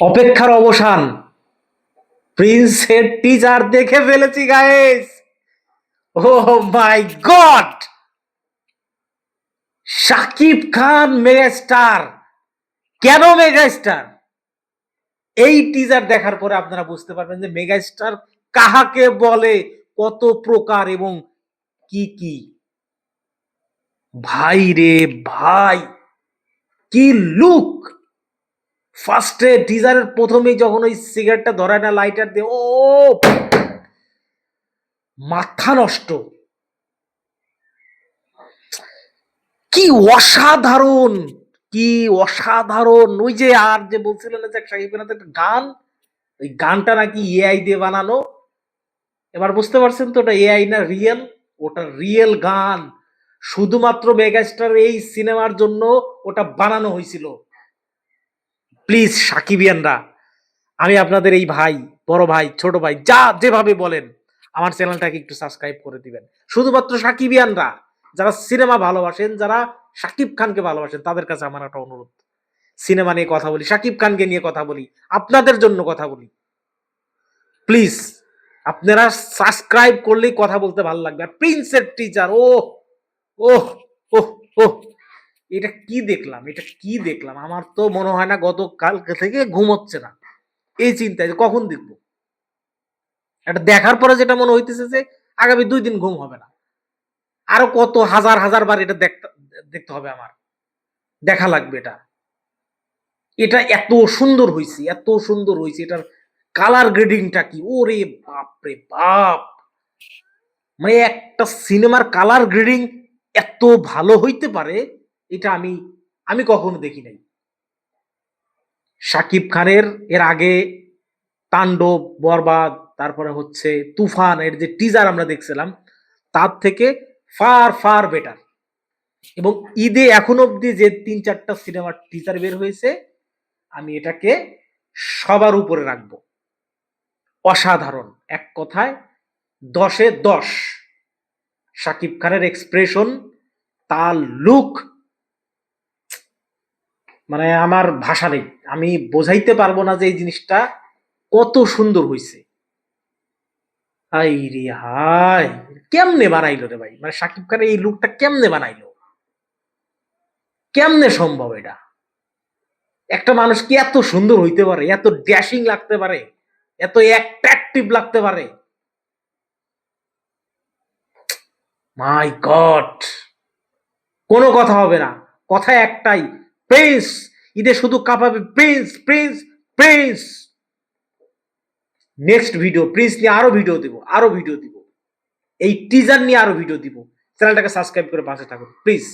অপেক্ষার অবসান। প্রিন্সের টিজার দেখে ফেলেছি গাইস। ও মাই গড, শাকিব খান মেগাস্টার। কেন মেগাস্টার? এই টিজার দেখার পরে আপনারা বুঝতে পারবেন যে মেগাস্টার কাহাকে বলে, কত প্রকার এবং কি কি। ভাই রে ভাই, কি লুক! ফার্স্টে টিজারের প্রথমেই যখন ওই সিগারেটটা ধরায় না লাইটার দিয়ে, ও মাথা নষ্ট। কি অসাধারণ, কি অসাধারণ! ওই যে আর যে বলছিলেন যে শাকিব খানের একটা গান, ওই গানটা নাকি এআই দিয়ে বানানো। এবার বুঝতে পারছেন তো ওটা এআই না রিয়েল? ওটা রিয়েল গান, শুধুমাত্র মেগাস্টার এই সিনেমার জন্য ওটা বানানো হয়েছিল। প্লিজ সাকিবিয়ানরা, আমি আপনাদের এই ভাই, বড় ভাই, ছোট ভাই, যা যেভাবে বলেন, আমার চ্যানেলটাকে একটু সাবস্ক্রাইব করে দিবেন। শুধুমাত্র সাকিবিয়ানরা, যারা সিনেমা ভালোবাসেন, যারা শাকিব খানকে ভালোবাসেন, তাদের কাছে আমার একটা অনুরোধ। সিনেমা নিয়ে কথা বলি, শাকিব খানকে নিয়ে কথা বলি, আপনাদের জন্য কথা বলি। প্লিজ আপনারা সাবস্ক্রাইব করলেই কথা বলতে ভালো লাগবে। আর প্রিন্সের টিচার, ও ও ও ও এটা কি দেখলাম, এটা কি দেখলাম! আমার তো মনে হয় না গতকালকে থেকে ঘুম হচ্ছে না এই চিন্তায় কখন দেখবো। এটা দেখার পরে যেটা মনে হইতেছে যে আগামী 2 দিন ঘুম হবে না। আরো কত হাজার হাজার বার এটা দেখতে হবে, আমার দেখা লাগবে। এটা এটা এত সুন্দর হয়েছে, এত সুন্দর হয়েছে। এটার কালার গ্রেডিংটা কি! ওরে বাপ রে বাপ! মানে একটা সিনেমার কালার গ্রেডিং এত ভালো হইতে পারে, এটা আমি আমি কখনো দেখি নাই। শাকিব খানের এর আগে তাণ্ডব, বরবাদ, তারপরে হচ্ছে তুফান এর যে টিজার আমরা দেখছিলাম, তার থেকে ফার ফার বেটার। এবং ঈদে এখন অব্দি যে 3-4টা সিনেমার টিজার বের হয়েছে, আমি এটাকে সবার উপরে রাখবো। অসাধারণ, এক কথায় 10-এ 10। শাকিব খানের এক্সপ্রেশন, তার লুক, মানে আমার ভাষা নেই, আমি বোঝাইতে পারবো না যে এই জিনিসটা কত সুন্দর হয়েছে। হাই রে হাই, কেমনে বানাইলো রে ভাই! মানে শাকিব খানের এই লুকটা কেমনে বানাইলো? কেমনে সম্ভব এটা? একটা মানুষ কি এত সুন্দর হইতে পারে, এত ড্যাশিং লাগতে পারে, এত অ্যাট্রাকটিভ লাগতে পারে? মাই গড, কোনো কথা হবে না, কথা একটাই, প্রিন্স! ঈদে শুধু কাঁপাবে Prince, Prince, Prince! Next video Prince নিয়ে আরো ভিডিও দিব, আরো ভিডিও দিব, এই টিজার নিয়ে আরো ভিডিও দিব। চ্যানেলটাকে সাবস্ক্রাইব করে পাশে থাকুন প্লিজ।